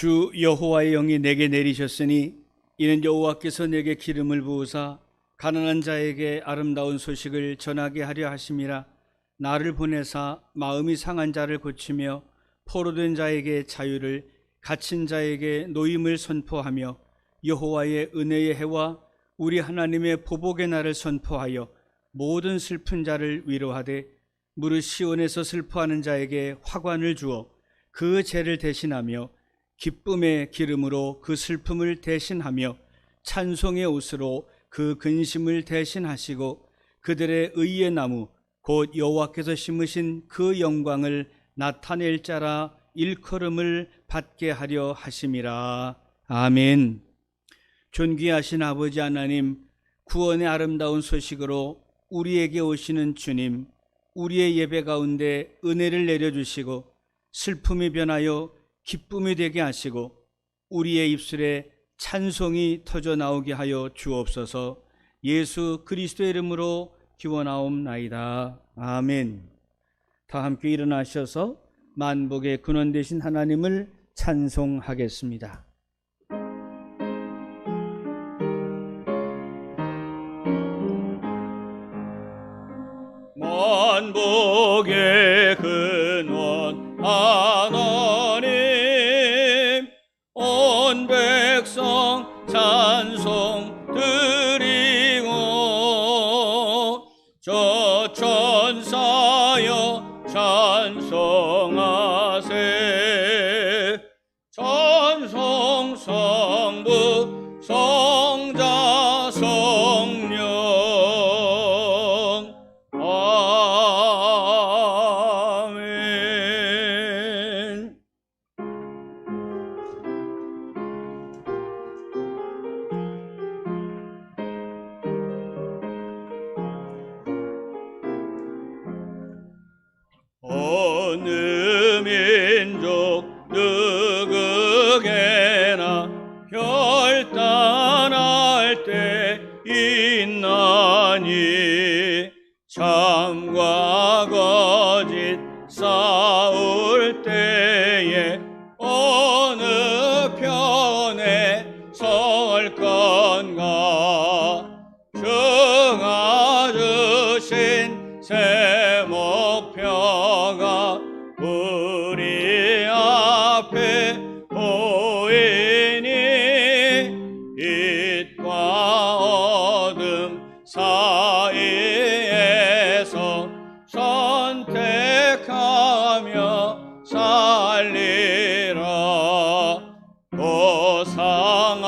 주 여호와의 영이 내게 내리셨으니 이는 여호와께서 내게 기름을 부으사 가난한 자에게 아름다운 소식을 전하게 하려 하심이라. 나를 보내사 마음이 상한 자를 고치며 포로된 자에게 자유를, 갇힌 자에게 노임을 선포하며 여호와의 은혜의 해와 우리 하나님의 보복의 날을 선포하여 모든 슬픈 자를 위로하되 무릇 시온에서 슬퍼하는 자에게 화관을 주어 그 죄를 대신하며 기쁨의 기름으로 그 슬픔을 대신하며 찬송의 옷으로 그 근심을 대신하시고 그들의 의의 나무 곧 여호와께서 심으신 그 영광을 나타낼 자라 일컬음을 받게 하려 하심이라. 아멘. 존귀하신 아버지 하나님, 구원의 아름다운 소식으로 우리에게 오시는 주님, 우리의 예배 가운데 은혜를 내려주시고 슬픔이 변하여 기쁨이 되게 하시고 우리의 입술에 찬송이 터져 나오게 하여 주옵소서. 예수 그리스도의 이름으로 기원하옵나이다. 아멘. 다 함께 일어나셔서 만복의 근원 되신 하나님을 찬송하겠습니다. 만복의 근원 하나님, 온 백성 찬송 드리고 저 천사여 찬송하세. 찬송 성부 성자 성령. 아멘. 어느 민족 누구게나 결단할 때 있나니 참과 거짓 싸울 때에 어느 편에 설 건가. 정하주신 새 목표가 우리 앞에 보이니 빛과 어둠 사이에서 선택하며 살리라. 고상하고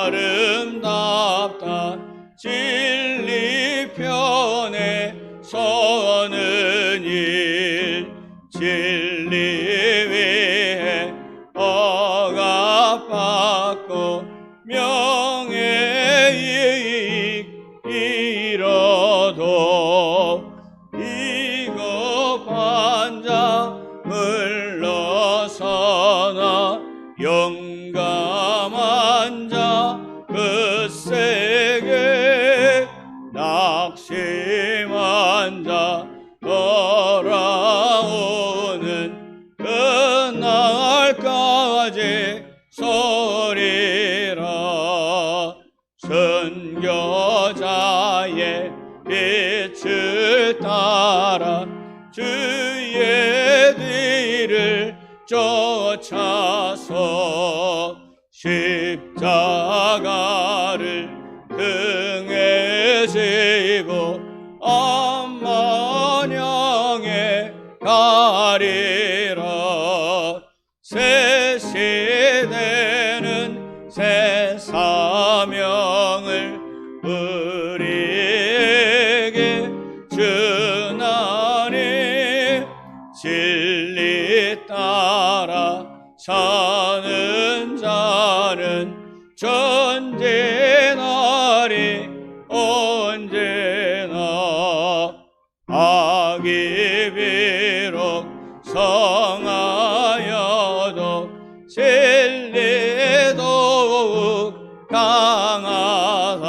아름답다 진리 편에 서는 일. 진리 위해 억압받고 명예이익 잃어도 비겁한 자 물러서나 용감한 자 굳세게 낙심한 자 돌아오는 그날까지 서리라. 선교자의 빛을 따라 주의 뒤를 쫓아서 십자가를 등에 지고 암만영에 가리라. 새 시대는 새 사명을 우리에게 주나니 진리 따라 사는 자는 전쟁하리 언제나. 악이 비록 성하여도 진리 더욱 강하다.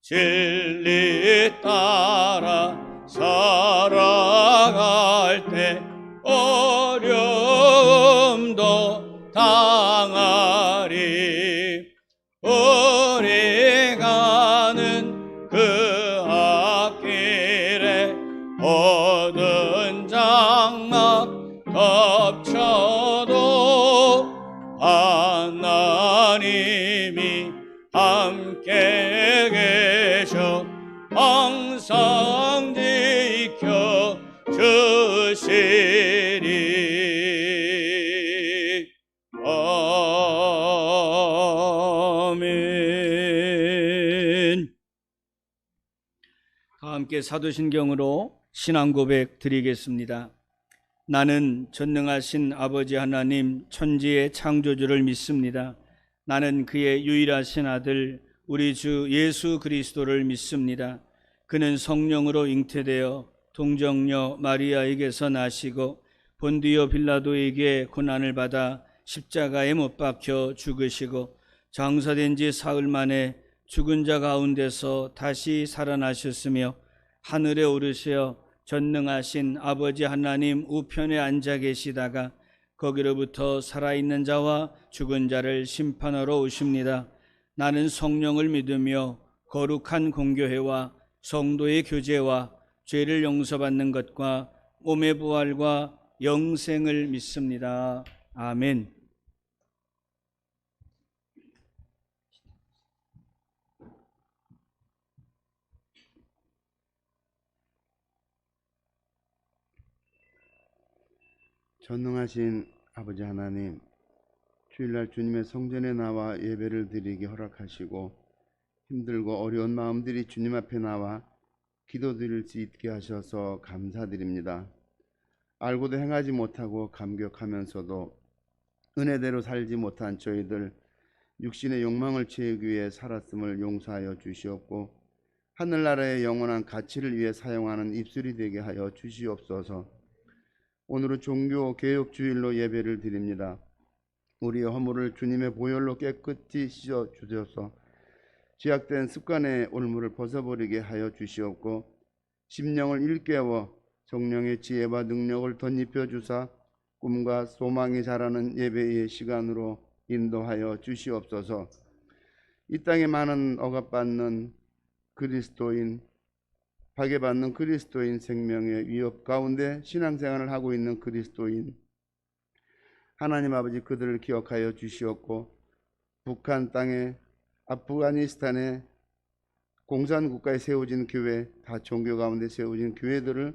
진리 따라 살아갈 때 어려운 거리 가는 그 앞길에 모든 장막 덮쳐도 하나님이 함께 계셔 항상 지켜 주시리. 아멘. 다 함께 사도신경으로 신앙 고백 드리겠습니다. 나는 전능하신 아버지 하나님 천지의 창조주를 믿습니다. 나는 그의 유일하신 아들 우리 주 예수 그리스도를 믿습니다. 그는 성령으로 잉태되어 동정녀 마리아에게서 나시고 본디오 빌라도에게 고난을 받아 십자가에 못 박혀 죽으시고 장사된 지 사흘 만에 죽은 자 가운데서 다시 살아나셨으며 하늘에 오르시어 전능하신 아버지 하나님 우편에 앉아 계시다가 거기로부터 살아있는 자와 죽은 자를 심판하러 오십니다. 나는 성령을 믿으며 거룩한 공교회와 성도의 교제와 죄를 용서받는 것과 몸의 부활과 영생을 믿습니다. 아멘. 전능하신 아버지 하나님, 주일날 주님의 성전에 나와 예배를 드리기 허락하시고 힘들고 어려운 마음들이 주님 앞에 나와 기도드릴 수 있게 하셔서 감사드립니다. 알고도 행하지 못하고 감격하면서도 은혜대로 살지 못한 저희들 육신의 욕망을 채우기 위해 살았음을 용서하여 주시옵고 하늘나라의 영원한 가치를 위해 사용하는 입술이 되게 하여 주시옵소서. 오늘은 종교개혁주일로 예배를 드립니다. 우리의 허물을 주님의 보혈로 깨끗이 씻어 주셔서 죄악된 습관의 올무를 벗어버리게 하여 주시옵고 심령을 일깨워 성령의 지혜와 능력을 덧입혀 주사 꿈과 소망이 자라는 예배의 시간으로 인도하여 주시옵소서. 이 땅에 많은 억압받는 그리스도인, 파괴받는 그리스도인 생명의 위협 가운데 신앙생활을 하고 있는 그리스도인 하나님 아버지, 그들을 기억하여 주시옵고 북한 땅에 아프가니스탄에 공산국가에 세워진 교회, 다 종교 가운데 세워진 교회들을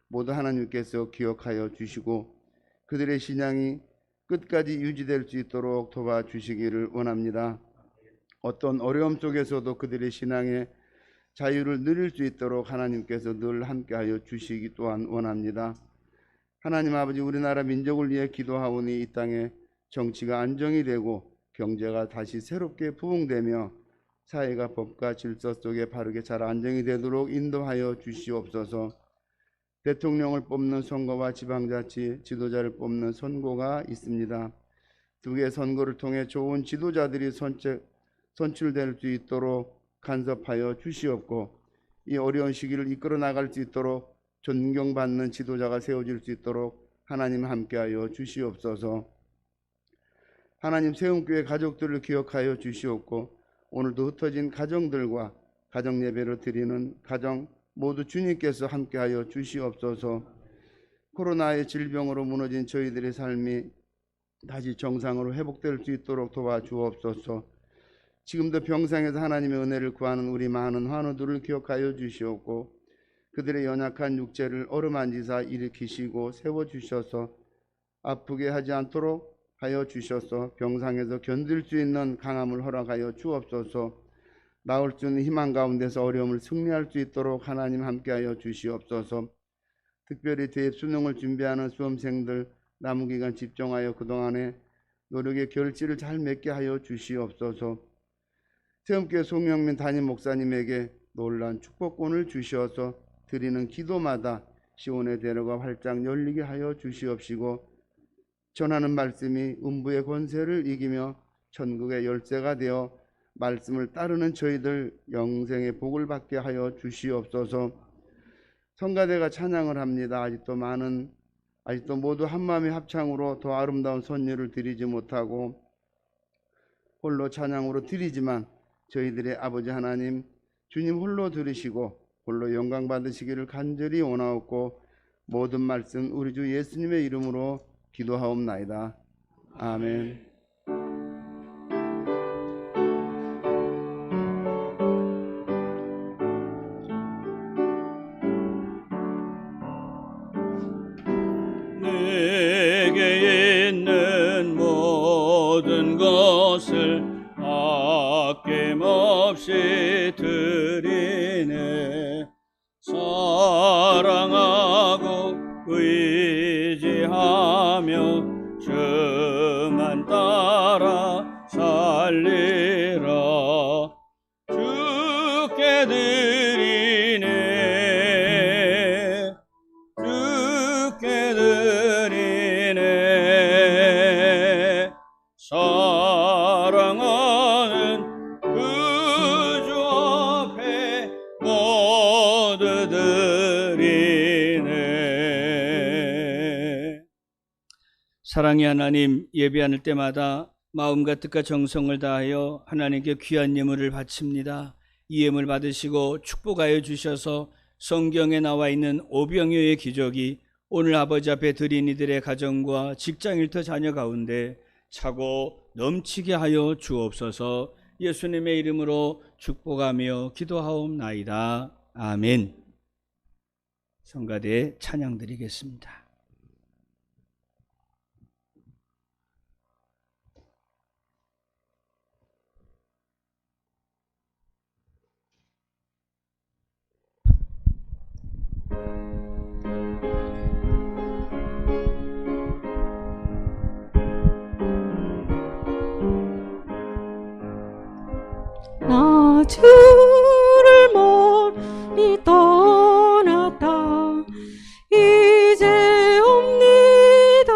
모두 하나님께서 기억하여 주시고 그들의 신앙이 끝까지 유지될 수 있도록 도와주시기를 원합니다. 어떤 어려움 속에서도 그들의 신앙의 자유를 누릴 수 있도록 하나님께서 늘 함께하여 주시기 또한 원합니다. 하나님 아버지, 우리나라 민족을 위해 기도하오니 이 땅에 정치가 안정이 되고 경제가 다시 새롭게 부흥되며 사회가 법과 질서 속에 바르게 잘 안정이 되도록 인도하여 주시옵소서. 대통령을 뽑는 선거와 지방자치 지도자를 뽑는 선거가 있습니다. 두 개의 선거를 통해 좋은 지도자들이 선출될 수 있도록 간섭하여 주시옵고 이 어려운 시기를 이끌어 나갈 수 있도록 존경받는 지도자가 세워질 수 있도록 하나님 함께하여 주시옵소서. 하나님, 세움교회 가족들을 기억하여 주시옵고 오늘도 흩어진 가정들과 가정 예배를 드리는 가정 모두 주님께서 함께하여 주시옵소서. 코로나의 질병으로 무너진 저희들의 삶이 다시 정상으로 회복될 수 있도록 도와주옵소서. 지금도 병상에서 하나님의 은혜를 구하는 우리 많은 환우들을 기억하여 주시옵고 그들의 연약한 육체를 어루만지사 일으키시고 세워주셔서 아프게 하지 않도록 하여 주셔서 병상에서 견딜 수 있는 강함을 허락하여 주옵소서. 나올 수 있는 희망 가운데서 어려움을 승리할 수 있도록 하나님 함께하여 주시옵소서. 특별히 대입 수능을 준비하는 수험생들 남은 기간 집중하여 그동안의 노력의 결실을 잘 맺게 하여 주시옵소서. 세움교회 송영민 담임 목사님에게 놀라운 축복권을 주시어서 드리는 기도마다 시온의 대로가 활짝 열리게 하여 주시옵시고 전하는 말씀이 음부의 권세를 이기며 천국의 열쇠가 되어 말씀을 따르는 저희들 영생의 복을 받게 하여 주시옵소서. 성가대가 찬양을 합니다. 아직도 모두 한마음의 합창으로 더 아름다운 선율을 드리지 못하고 홀로 찬양으로 드리지만 저희들의 아버지 하나님, 주님 홀로 들으시고 홀로 영광 받으시기를 간절히 원하옵고 모든 말씀 우리 주 예수님의 이름으로 기도하옵나이다. 아멘. 내게 있는 모든 것을 아낌없이 드리네. 사랑하고 의지하며 주만 따라 살리라. 주께 드리네. 주께 드리네. 사랑하는 그 주 앞에 모두 드리네. 사랑의 하나님, 예배하는 때마다 마음과 뜻과 정성을 다하여 하나님께 귀한 예물을 바칩니다. 이 예물 받으시고 축복하여 주셔서 성경에 나와 있는 오병이어의 기적이 오늘 아버지 앞에 드린 이들의 가정과 직장일터 자녀 가운데 차고 넘치게 하여 주옵소서. 예수님의 이름으로 축복하며 기도하옵나이다. 아멘. 성가대 찬양 드리겠습니다. 나 주를 멀리 떠났다 이제 옵니다.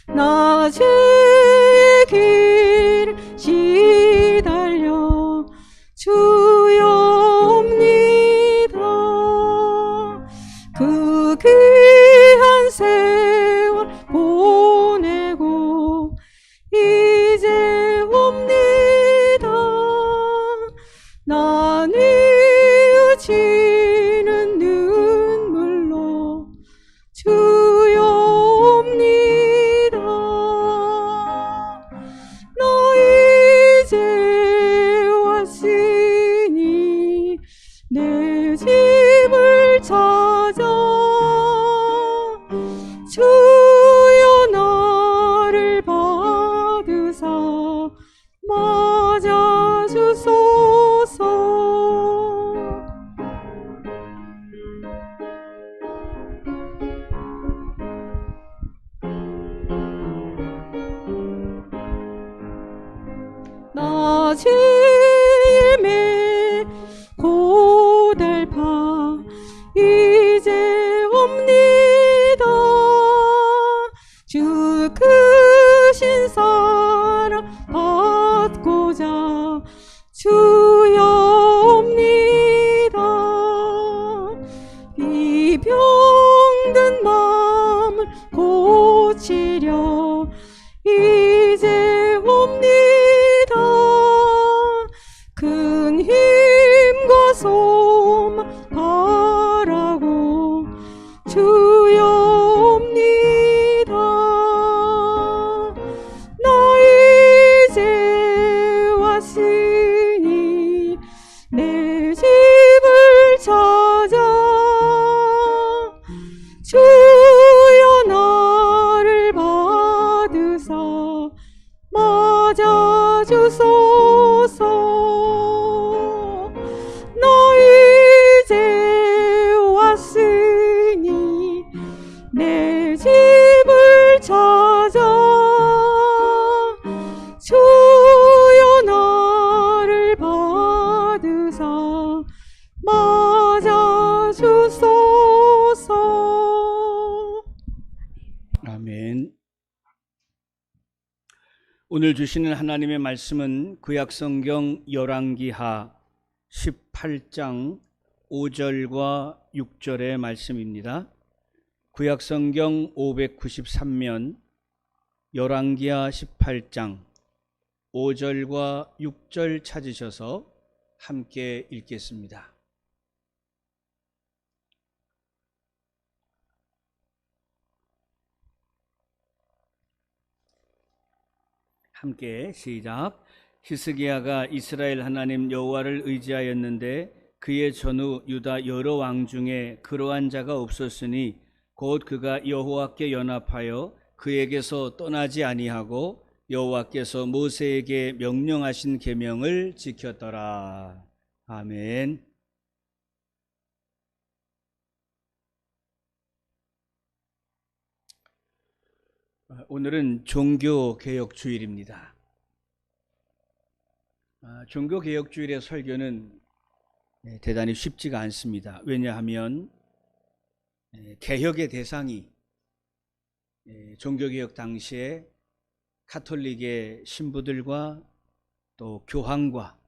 나 주의 길 시달려 주여 옵니다. 그 귀한 세월 보내고 이제 옵니다. 나 뉘우치는 눈물로 주여 옵니다. 나 이제 왔으니 내 집을 찾아 주여 나를 받으사 맞아 주소서. 나 주의 매 고달파 이제 옵니다. 주 크신 사랑 받고자 주여 옵니다. 이 병든 마음을 고치려 이제 옵니다. 큰 힘과 소망 바라고 주여 옵니다. 나 이제 왔으니 내 집을 찾아 주여 나를 받으사 맞아 주소서. 나 이제 왔으니 내 집을 찾아 주여 나를 받으사 맞아 주소서. 아멘. 오늘 주시는 하나님의 말씀은 구약성경 열왕기하 18장 5절과 6절의 말씀입니다. 구약성경 593면 열왕기하 18장 5절과 6절 찾으셔서 함께 읽겠습니다. 함께 시작. 히스기야가 이스라엘 하나님 여호와를 의지하였는데 그의 전후 유다 여러 왕 중에 그러한 자가 없었으니 곧 그가 여호와께 연합하여 그에게서 떠나지 아니하고 여호와께서 모세에게 명령하신 계명을 지켰더라. 아멘. 오늘은 종교개혁주일입니다. 종교개혁주일의 설교는 대단히 쉽지가 않습니다. 왜냐하면 개혁의 대상이 종교개혁 당시에 가톨릭의 신부들과 또 교황과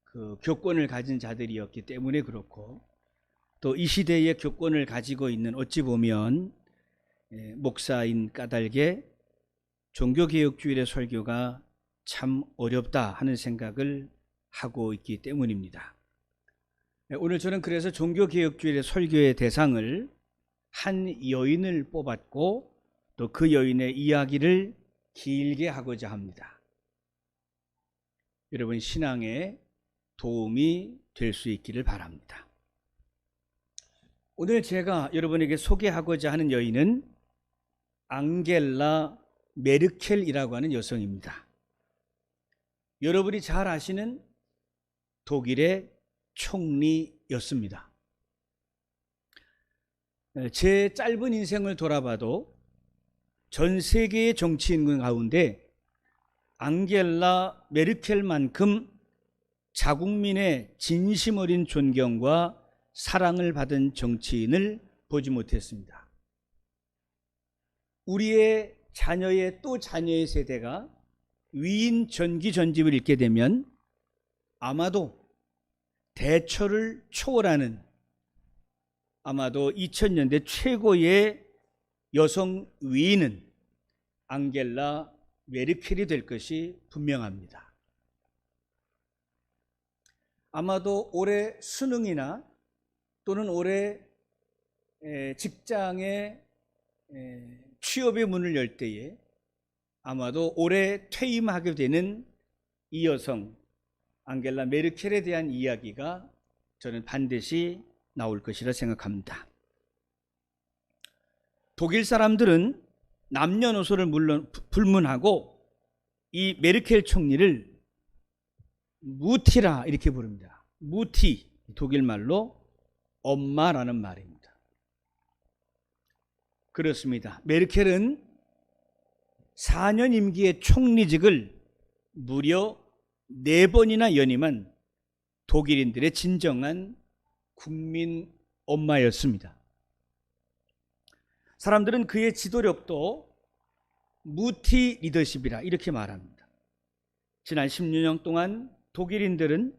그 교권을 가진 자들이었기 때문에 그렇고, 또 이 시대의 교권을 가지고 있는 어찌 보면 목사인 까닭에 종교개혁주일의 설교가 참 어렵다 하는 생각을 하고 있기 때문입니다. 오늘 저는 그래서 종교개혁주일의 설교의 대상을 한 여인을 뽑았고 또 그 여인의 이야기를 길게 하고자 합니다. 여러분 신앙에 도움이 될 수 있기를 바랍니다. 오늘 제가 여러분에게 소개하고자 하는 여인은 앙겔라 메르켈이라고 하는 여성입니다. 여러분이 잘 아시는 독일의 총리였습니다. 제 짧은 인생을 돌아봐도 전 세계의 정치인 가운데 앙겔라 메르켈만큼 자국민의 진심 어린 존경과 사랑을 받은 정치인을 보지 못했습니다. 우리의 자녀의 또 자녀의 세대가 위인 전기 전집을 읽게 되면 아마도 대처를 초월하는, 아마도 2000년대 최고의 여성 위인은 앙겔라 메르켈이 될 것이 분명합니다. 아마도 올해 수능이나 또는 올해 직장에 취업의 문을 열 때에 아마도 올해 퇴임하게 되는 이 여성 앙겔라 메르켈에 대한 이야기가 저는 반드시 나올 것이라 생각합니다. 독일 사람들은 남녀노소를 물론 불문하고 이 메르켈 총리를 무티라 이렇게 부릅니다. 무티, 독일말로 엄마라는 말입니다. 그렇습니다. 메르켈은 4년 임기의 총리직을 무려 4번이나 연임한 독일인들의 진정한 국민 엄마였습니다. 사람들은 그의 지도력도 무티 리더십이라 이렇게 말합니다. 지난 10년 동안 독일인들은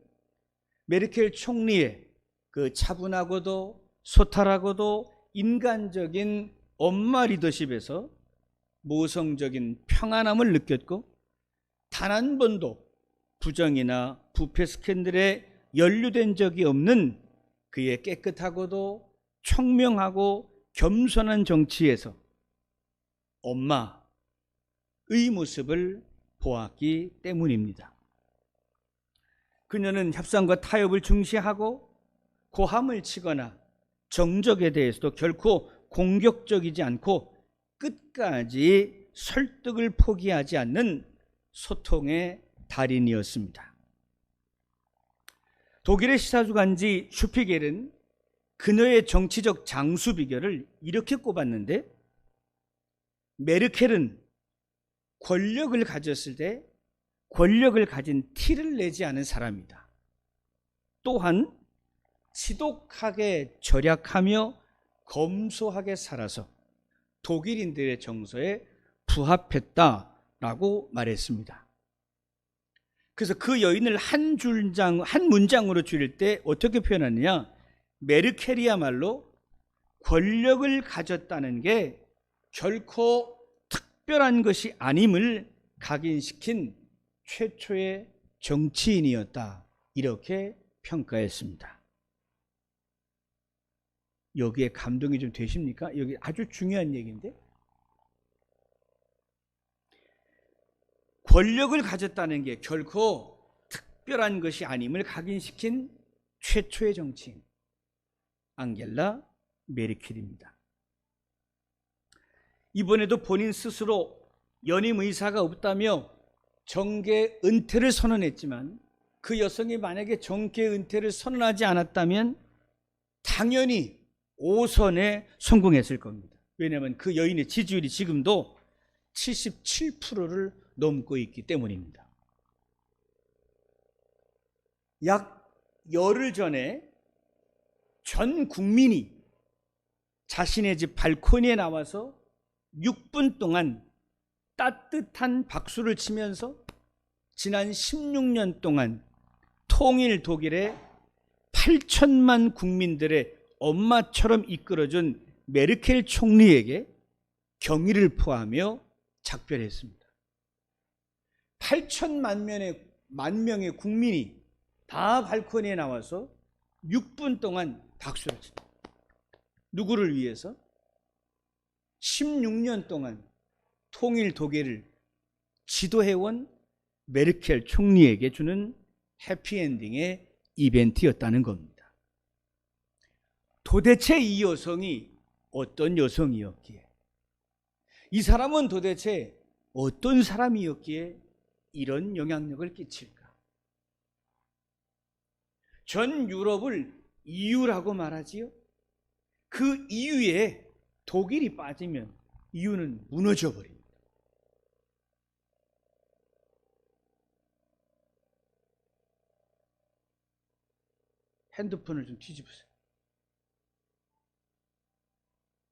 메르켈 총리의 그 차분하고도 소탈하고도 인간적인 엄마 리더십에서 모성적인 평안함을 느꼈고, 단 한 번도 부정이나 부패 스캔들에 연루된 적이 없는 그의 깨끗하고도 청명하고 겸손한 정치에서 엄마의 모습을 보았기 때문입니다. 그녀는 협상과 타협을 중시하고 고함을 치거나 정적에 대해서도 결코 공격적이지 않고 끝까지 설득을 포기하지 않는 소통의 달인이었습니다. 독일의 시사주간지 슈피겔은 그녀의 정치적 장수 비결을 이렇게 꼽았는데, 메르켈은 권력을 가졌을 때 권력을 가진 티를 내지 않은 사람이다. 또한 지독하게 절약하며 검소하게 살아서 독일인들의 정서에 부합했다라고 말했습니다. 그래서 그 여인을 한 문장으로 줄일 때 어떻게 표현하느냐? 메르켈이야말로 권력을 가졌다는 게 결코 특별한 것이 아님을 각인시킨 최초의 정치인이었다. 이렇게 평가했습니다. 여기에 감동이 좀 되십니까? 여기 아주 중요한 얘기인데, 권력을 가졌다는 게 결코 특별한 것이 아님을 각인시킨 최초의 정치인 앙겔라 메르켈입니다. 이번에도 본인 스스로 연임 의사가 없다며 정계 은퇴를 선언했지만, 그 여성이 만약에 정계 은퇴를 선언하지 않았다면 당연히 5선에 성공했을 겁니다. 왜냐하면 그 여인의 지지율이 지금도 77%를 넘고 있기 때문입니다. 약 열흘 전에 전 국민이 자신의 집 발코니에 나와서 6분 동안 따뜻한 박수를 치면서 지난 16년 동안 통일 독일의 8천만 국민들의 엄마처럼 이끌어준 메르켈 총리에게 경의를 표하며 작별했습니다. 8천만 명의 국민이 다 발코니에 나와서 6분 동안 박수를 칩니다. 누구를 위해서? 16년 동안 통일 독일을 지도해온 메르켈 총리에게 주는 해피엔딩의 이벤트였다는 겁니다. 도대체 이 여성이 어떤 여성이었기에, 이 사람은 도대체 어떤 사람이었기에 이런 영향력을 끼칠까? 전 유럽을 EU라고 말하지요. 그 EU에 독일이 빠지면 EU는 무너져 버립니다. 핸드폰을 좀 뒤집으세요.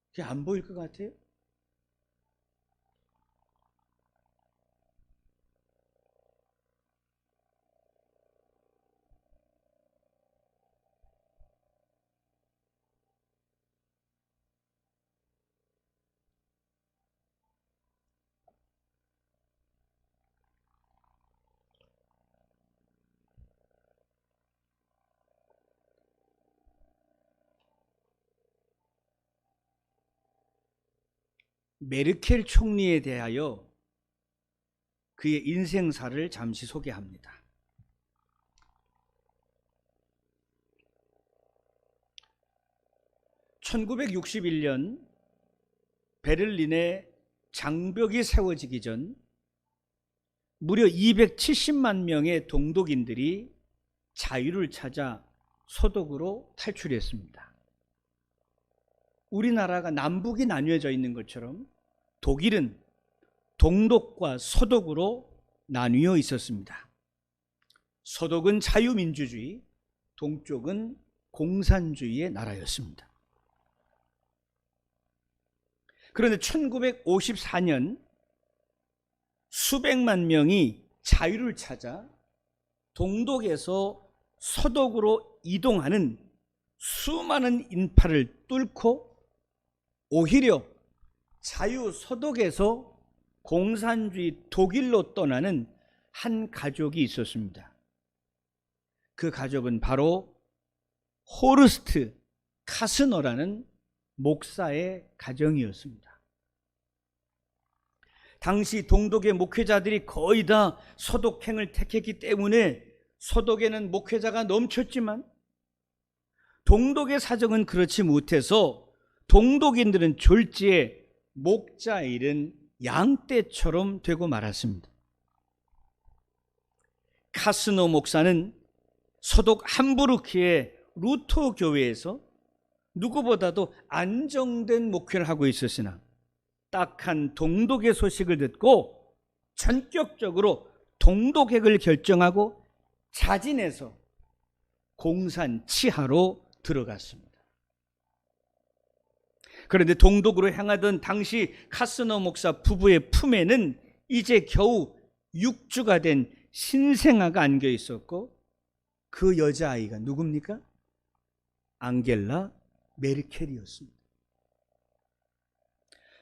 그게 안 보일 것 같아요? 메르켈 총리에 대하여 그의 인생사를 잠시 소개합니다. (1961년) 베를린에 장벽이 세워지기 전 무려 270만 명의 동독인들이 자유를 찾아 서독으로 탈출했습니다. 우리나라가 남북이 나뉘어져 있는 것처럼 독일은 동독과 서독으로 나뉘어 있었습니다. 서독은 자유민주주의, 동쪽은 공산주의의 나라였습니다. 그런데 1954년 수백만 명이 자유를 찾아 동독에서 서독으로 이동하는 수많은 인파를 뚫고 오히려 자유서독에서 공산주의 독일로 떠나는 한 가족이 있었습니다. 그 가족은 바로 호르스트 카스너라는 목사의 가정이었습니다. 당시 동독의 목회자들이 거의 다 서독행을 택했기 때문에 서독에는 목회자가 넘쳤지만, 동독의 사정은 그렇지 못해서 동독인들은 졸지에 목자 잃은 양떼처럼 되고 말았습니다. 카스노 목사는 서독 함부르크의 루터 교회에서 누구보다도 안정된 목회를 하고 있었으나, 딱한 동독의 소식을 듣고 전격적으로 동독핵을 결정하고 자진해서 공산 치하로 들어갔습니다. 그런데 동독으로 향하던 당시 카스너 목사 부부의 품에는 이제 겨우 6주가 된 신생아가 안겨 있었고, 그 여자아이가 누굽니까? 앙겔라 메르켈이었습니다.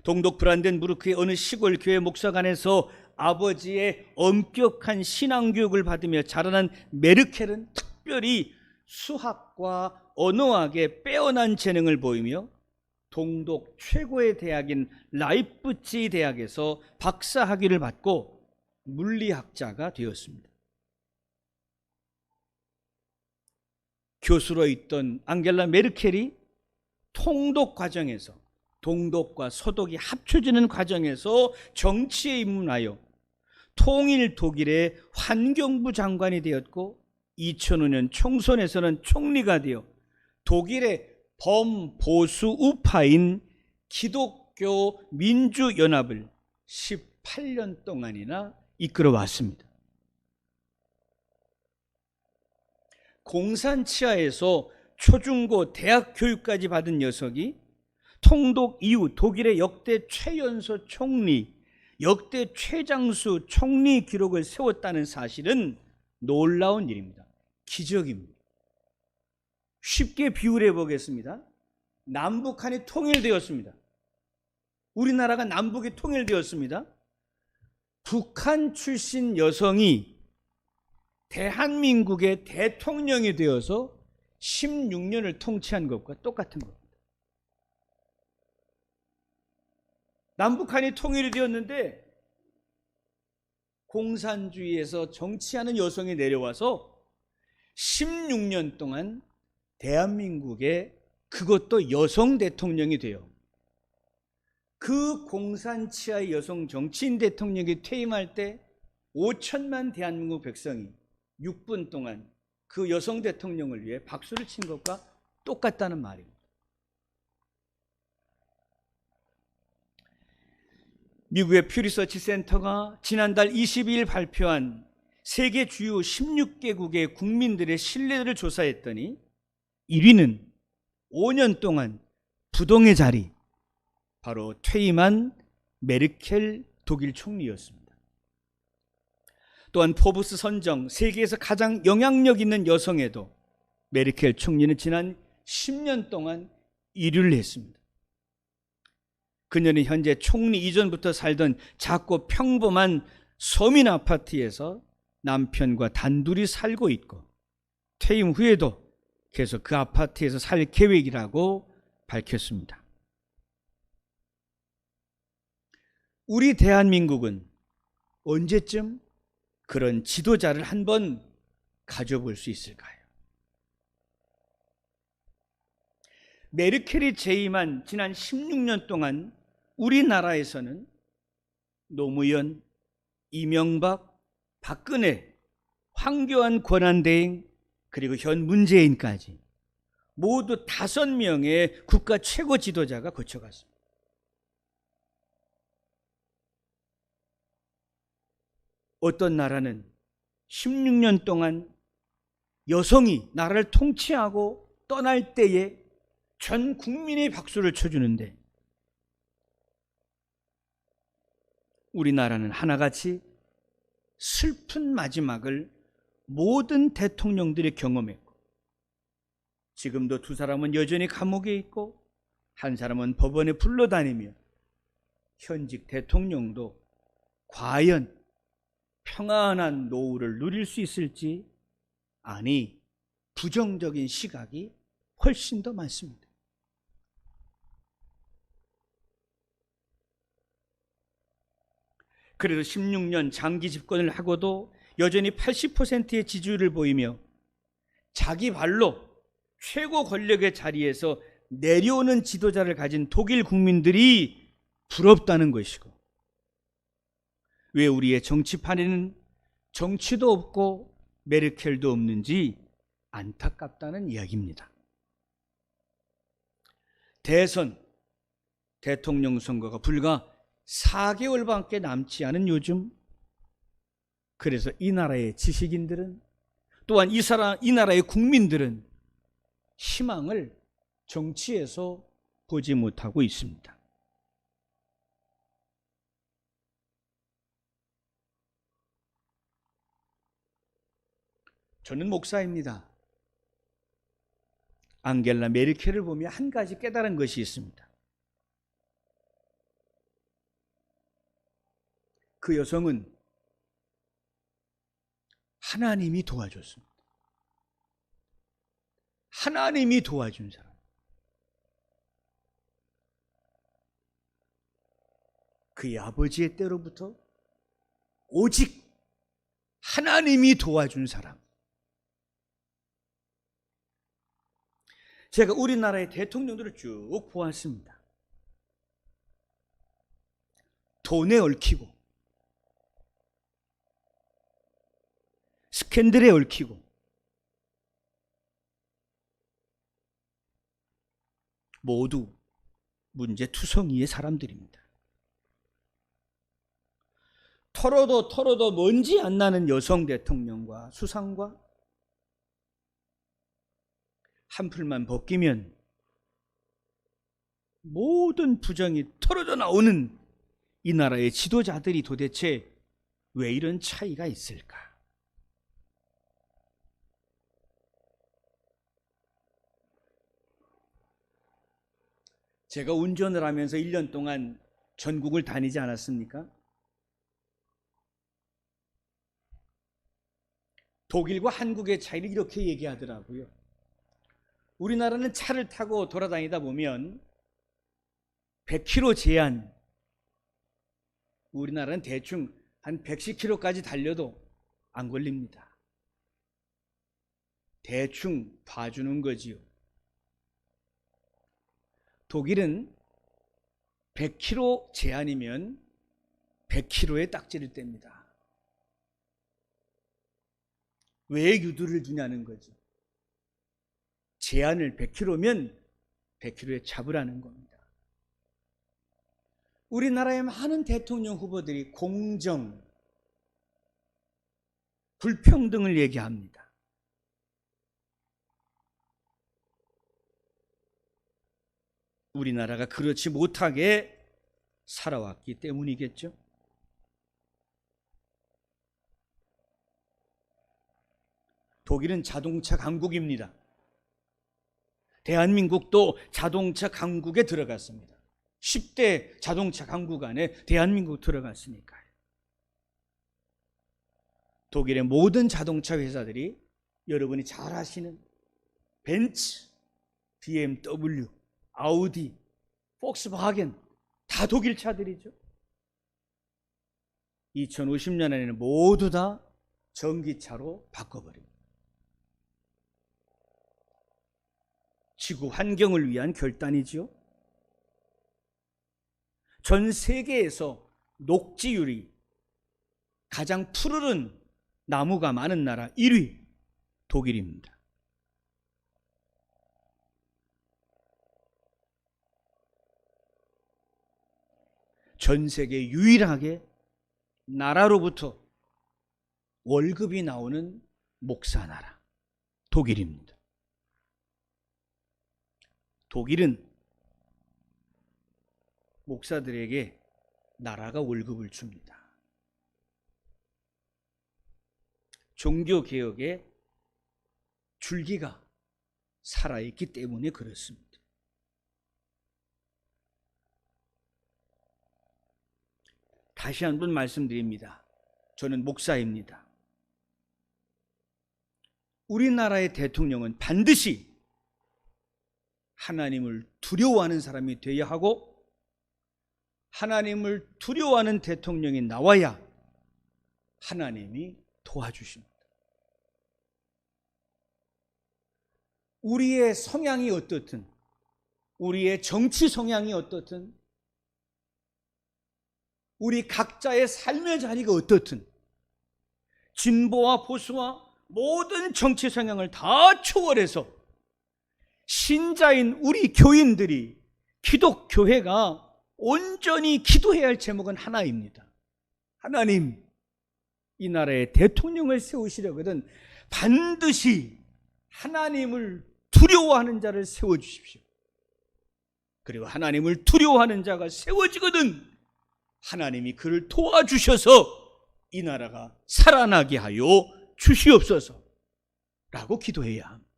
동독 브란덴부르크의 어느 시골 교회 목사관에서 아버지의 엄격한 신앙교육을 받으며 자라난 메르켈은 특별히 수학과 언어학에 빼어난 재능을 보이며 동독 최고의 대학인 라이프치히 대학에서 박사 학위를 받고 물리학자가 되었습니다. 교수로 있던 앙겔라 메르켈이 통독 과정에서 동독과 서독이 합쳐지는 과정에서 정치에 입문하여 통일 독일의 환경부 장관이 되었고 2005년 총선에서는 총리가 되어 독일의 범보수 우파인 기독교 민주연합을 18년 동안이나 이끌어 왔습니다. 공산치하에서 초중고 대학 교육까지 받은 녀석이 통독 이후 독일의 역대 최연소 총리, 역대 최장수 총리 기록을 세웠다는 사실은 놀라운 일입니다. 기적입니다. 쉽게 비유해 보겠습니다. 남북한이 통일되었습니다. 우리나라가 남북이 통일되었습니다. 북한 출신 여성이 대한민국의 대통령이 되어서 16년을 통치한 것과 똑같은 겁니다. 남북한이 통일이 되었는데 공산주의에서 정치하는 여성이 내려와서 16년 동안 대한민국의 그것도 여성 대통령이 돼요. 그 공산치하의 여성 정치인 대통령이 퇴임할 때 5천만 대한민국 백성이 6분 동안 그 여성 대통령을 위해 박수를 친 것과 똑같다는 말입니다. 미국의 퓨리서치 센터가 지난달 22일 발표한 세계 주요 16개국의 국민들의 신뢰를 조사했더니 1위는 5년 동안 부동의 자리, 바로 퇴임한 메르켈 독일 총리였습니다. 또한 포브스 선정 세계에서 가장 영향력 있는 여성에도 메르켈 총리는 지난 10년 동안 1위를 했습니다. 그녀는 현재 총리 이전부터 살던 작고 평범한 서민 아파트에서 남편과 단둘이 살고 있고 퇴임 후에도 계속 그 아파트에서 살 계획이라고 밝혔습니다. 우리 대한민국은 언제쯤 그런 지도자를 한번 가져볼 수 있을까요? 메르켈이 재임한 지난 16년 동안 우리나라에서는 노무현, 이명박, 박근혜, 황교안 권한대행 그리고 현 문재인까지 모두 5명의 국가 최고 지도자가 거쳐갔습니다. 어떤 나라는 16년 동안 여성이 나라를 통치하고 떠날 때에 전 국민이 박수를 쳐주는데 우리나라는 하나같이 슬픈 마지막을 모든 대통령들이 경험했고 지금도 2사람은 여전히 감옥에 있고 한 사람은 법원에 불러다니며 현직 대통령도 과연 평안한 노후를 누릴 수 있을지, 아니 부정적인 시각이 훨씬 더 많습니다. 그래도 16년 장기 집권을 하고도 여전히 80%의 지지율을 보이며 자기 발로 최고 권력의 자리에서 내려오는 지도자를 가진 독일 국민들이 부럽다는 것이고, 왜 우리의 정치판에는 정치도 없고 메르켈도 없는지 안타깝다는 이야기입니다. 대선, 대통령 선거가 불과 4개월밖에 남지 않은 요즘, 그래서 이 나라의 지식인들은 또한 이 나라의 국민들은 희망을 정치에서 보지 못하고 있습니다. 저는 목사입니다. 앙겔라 메르켈을 보며 한 가지 깨달은 것이 있습니다. 그 여성은 하나님이 도와줬습니다. 하나님이 도와준 사람. 그의 아버지의 때로부터 오직 하나님이 도와준 사람. 제가 우리나라의 대통령들을 쭉 보았습니다. 돈에 얽히고 스캔들에 얽히고 모두 문제투성이의 사람들입니다. 털어도 먼지 안 나는 여성 대통령과 수상과 한풀만 벗기면 모든 부정이 털어져 나오는 이 나라의 지도자들이 도대체 왜 이런 차이가 있을까? 제가 운전을 하면서 1년 동안 전국을 다니지 않았습니까? 독일과 한국의 차이를 이렇게 얘기하더라고요. 우리나라는 차를 타고 돌아다니다 보면 100km 제한, 우리나라는 대충 한 110km까지 달려도 안 걸립니다. 대충 봐주는 거지요. 독일은 100km 제한이면 100km에 딱지를 뗍니다. 왜 유두를 두냐는 거지. 제한을 100km면 100km에 잡으라는 겁니다. 우리나라의 많은 대통령 후보들이 공정, 불평등을 얘기합니다. 우리나라가 그렇지 못하게 살아왔기 때문이겠죠. 독일은 자동차 강국입니다. 대한민국도 자동차 강국에 들어갔습니다. 10대 자동차 강국 안에 대한민국 들어갔으니까요. 독일의 모든 자동차 회사들이 여러분이 잘 아시는 벤츠, BMW, 아우디, 폭스바겐 다 독일 차들이죠. 2050년에는 모두 다 전기차로 바꿔버립니다. 지구 환경을 위한 결단이죠. 전 세계에서 녹지율이 가장 푸르른 나무가 많은 나라 1위 독일입니다. 전 세계 유일하게 나라로부터 월급이 나오는 목사 나라 독일입니다. 독일은 목사들에게 나라가 월급을 줍니다. 종교개혁의 줄기가 살아있기 때문에 그렇습니다. 다시 한번 말씀드립니다. 저는 목사입니다. 우리나라의 대통령은 반드시 하나님을 두려워하는 사람이 되어야 하고 하나님을 두려워하는 대통령이 나와야 하나님이 도와주십니다. 우리의 성향이 어떻든 우리의 정치 성향이 어떻든 우리 각자의 삶의 자리가 어떻든 진보와 보수와 모든 정치 성향을 다 초월해서 신자인 우리 교인들이 기독교회가 온전히 기도해야 할 제목은 하나입니다. 하나님, 이 나라의 대통령을 세우시려거든 반드시 하나님을 두려워하는 자를 세워주십시오. 그리고 하나님을 두려워하는 자가 세워지거든 하나님이 그를 도와주셔서 이 나라가 살아나게 하여 주시옵소서 라고 기도해야 합니다.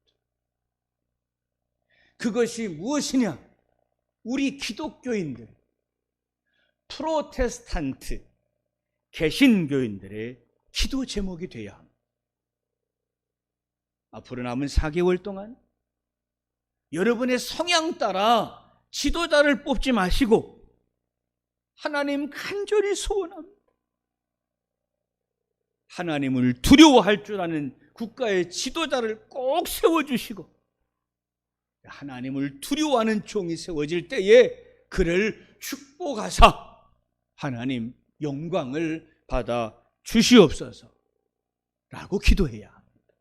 그것이 무엇이냐? 우리 기독교인들, 프로테스탄트, 개신교인들의 기도 제목이 되어야 합니다. 앞으로 남은 4개월 동안 여러분의 성향 따라 지도자를 뽑지 마시고 하나님 간절히 소원합니다. 하나님을 두려워할 줄 아는 국가의 지도자를 꼭 세워주시고 하나님을 두려워하는 종이 세워질 때에 그를 축복하사 하나님 영광을 받아 주시옵소서 라고 기도해야 합니다.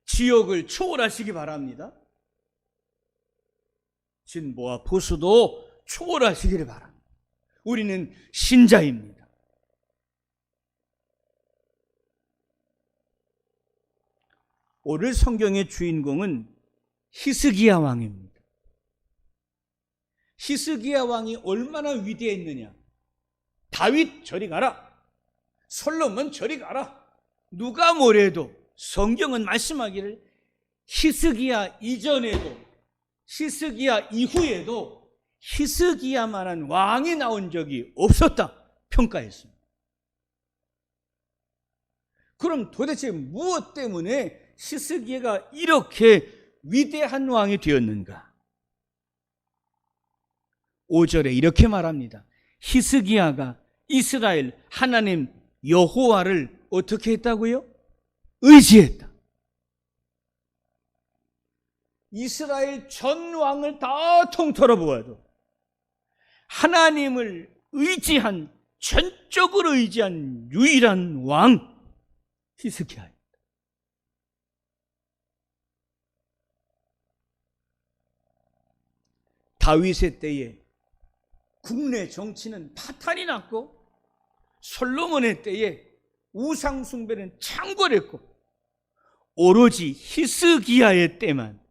지역을 초월하시기 바랍니다. 진보와 보수도 초월하시기를 바랍니다. 우리는 신자입니다. 오늘 성경의 주인공은 히스기야 왕입니다. 히스기야 왕이 얼마나 위대했느냐. 다윗 저리 가라, 솔로몬 저리 가라, 누가 뭐래도 성경은 말씀하기를 히스기야 이전에도 히스기야 이후에도 히스기야만한 왕이 나온 적이 없었다 평가했습니다. 그럼 도대체 무엇 때문에 히스기야가 이렇게 위대한 왕이 되었는가? 5절에 이렇게 말합니다. 히스기야가 이스라엘 하나님 여호와를 어떻게 했다고요? 의지했다. 이스라엘 전 왕을 다 통틀어 보아도 하나님을 의지한, 전적으로 의지한 유일한 왕 히스기야입니다. 다윗의 때에 국내 정치는 파탄이 났고 솔로몬의 때에 우상 숭배는 창궐했고 오로지 히스기야의 때만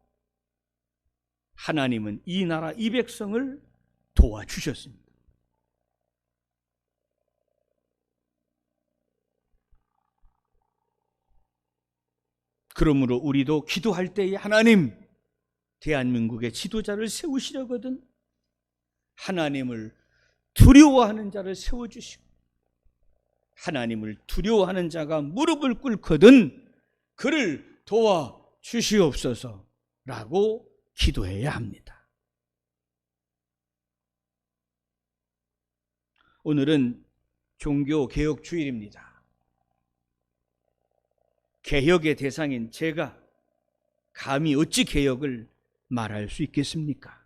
하나님은 이 나라 이 백성을 도와주셨습니다. 그러므로 우리도 기도할 때에 하나님, 대한민국의 지도자를 세우시려거든 하나님을 두려워하는 자를 세워주시고 하나님을 두려워하는 자가 무릎을 꿇거든 그를 도와주시옵소서라고 기도해야 합니다. 오늘은 종교개혁주일입니다. 개혁의 대상인 제가 감히 어찌 개혁을 말할 수 있겠습니까?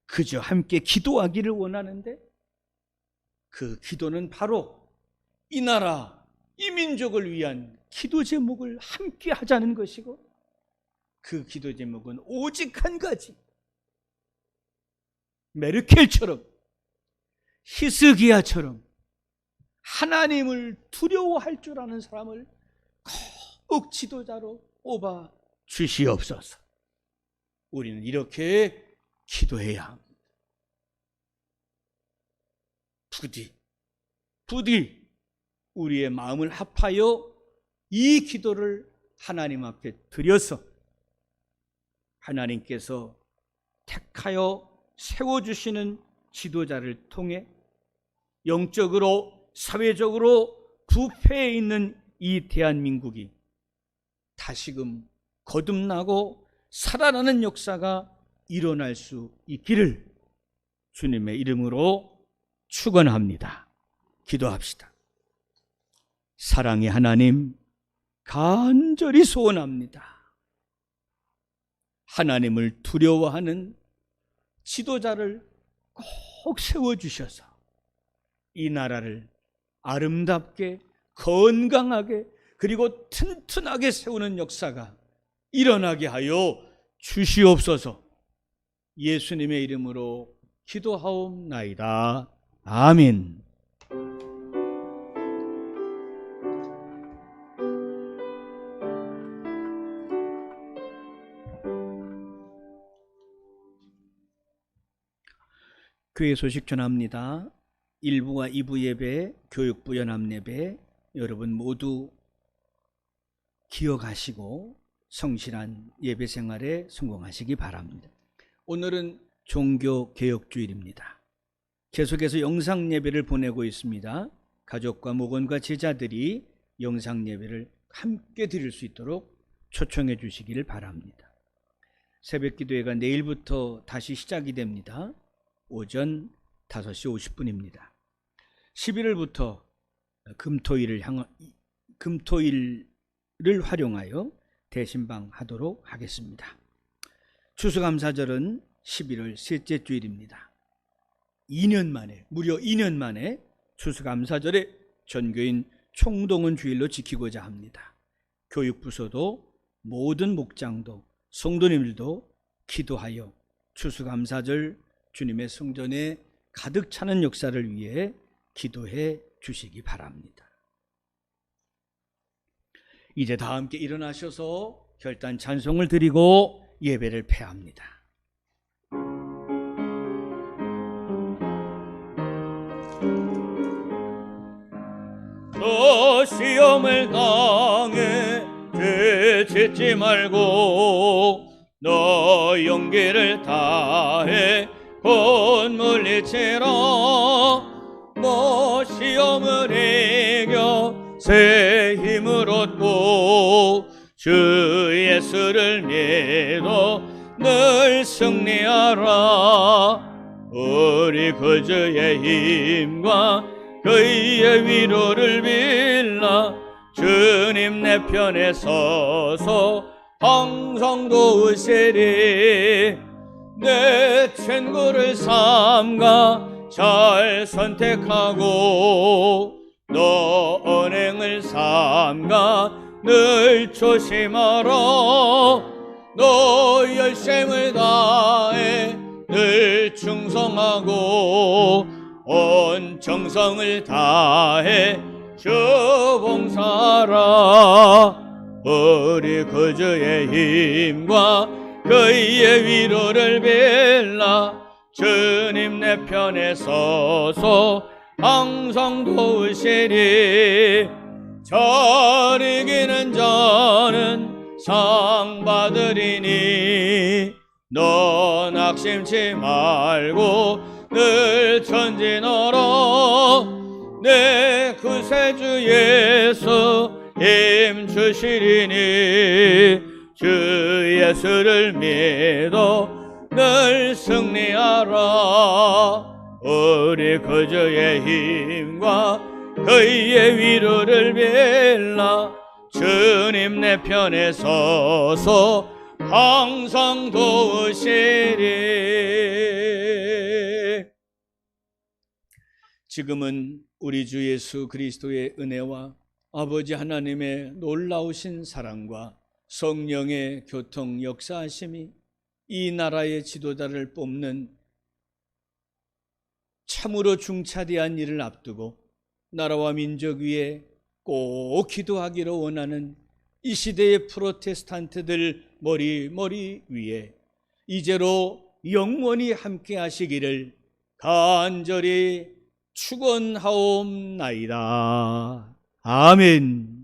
그저 함께 기도하기를 원하는데 그 기도는 바로 이 나라, 이 민족을 위한 기도 제목을 함께 하자는 것이고 그 기도 제목은 오직 한 가지, 메르켈처럼 히스기야처럼 하나님을 두려워할 줄 아는 사람을 꼭 지도자로 뽑아 주시옵소서. 우리는 이렇게 기도해야 합니다. 부디 우리의 마음을 합하여 이 기도를 하나님 앞에 드려서 하나님께서 택하여 세워주시는 지도자를 통해 영적으로 사회적으로 부패해 있는 이 대한민국이 다시금 거듭나고 살아나는 역사가 일어날 수 있기를 주님의 이름으로 축원합니다. 기도합시다. 사랑의 하나님, 간절히 소원합니다. 하나님을 두려워하는 지도자를 꼭 세워주셔서 이 나라를 아름답게 건강하게 그리고 튼튼하게 세우는 역사가 일어나게 하여 주시옵소서. 예수님의 이름으로 기도하옵나이다. 아멘. 교회 소식 전합니다. 1부와 2부 예배, 교육부 연합 예배 여러분 모두 기억하시고 성실한 예배 생활에 성공하시기 바랍니다. 오늘은 종교개혁주일입니다. 계속해서 영상예배를 보내고 있습니다. 가족과 목원과 제자들이 영상예배를 함께 드릴 수 있도록 초청해 주시기를 바랍니다. 새벽기도회가 내일부터 다시 시작이 됩니다. 오전 5시 50분입니다. 11월부터 금토일을 활용하여 대신방 하도록 하겠습니다. 추수감사절은 11월 셋째 주일입니다. 2년 만에, 무려 2년 만에 추수감사절에 전교인 총동원 주일로 지키고자 합니다. 교육부서도 모든 목장도 성도님들도 기도하여 추수감사절 주님의 성전에 가득 차는 역사를 위해 기도해 주시기 바랍니다. 이제 다 함께 일어나셔서 결단 찬송을 드리고 예배를 폐합니다. 너 시험을 당해 죄짓지 말고 너 용기를 다해 곧 물리치라. 뭐 시험을 이겨 새 힘을 얻고 주 예수를 믿어 늘 승리하라. 우리 그 주의 힘과 그의 위로를 빌라. 주님 내 편에 서서 항상 도우시리. 내 친구를 삼가 잘 선택하고 너 언행을 삼가 늘 조심하라. 너 열심을 다해 늘 충성하고 온 정성을 다해 주 봉사하라. 우리 그 주의 힘과 그의 위로를 빌라. 주님 내 편에 서서 항상 도우시리. 잘 이기는 자는 상 받으리니 너 낙심치 말고 늘 전진하라. 내 구세주 예수 힘 주시리니 주 예수를 믿어 늘 승리하라. 우리 그 주의 힘과 그의 위로를 빌라. 주님 내 편에 서서 항상 도우시리. 지금은 우리 주 예수 그리스도의 은혜와 아버지 하나님의 놀라우신 사랑과 성령의 교통 역사하심이 이 나라의 지도자를 뽑는 참으로 중차대한 일을 앞두고 나라와 민족 위에 꼭 기도하기를 원하는 이 시대의 프로테스탄트들 머리 위에 이제로 영원히 함께 하시기를 간절히 축원하옵나이다. 아멘.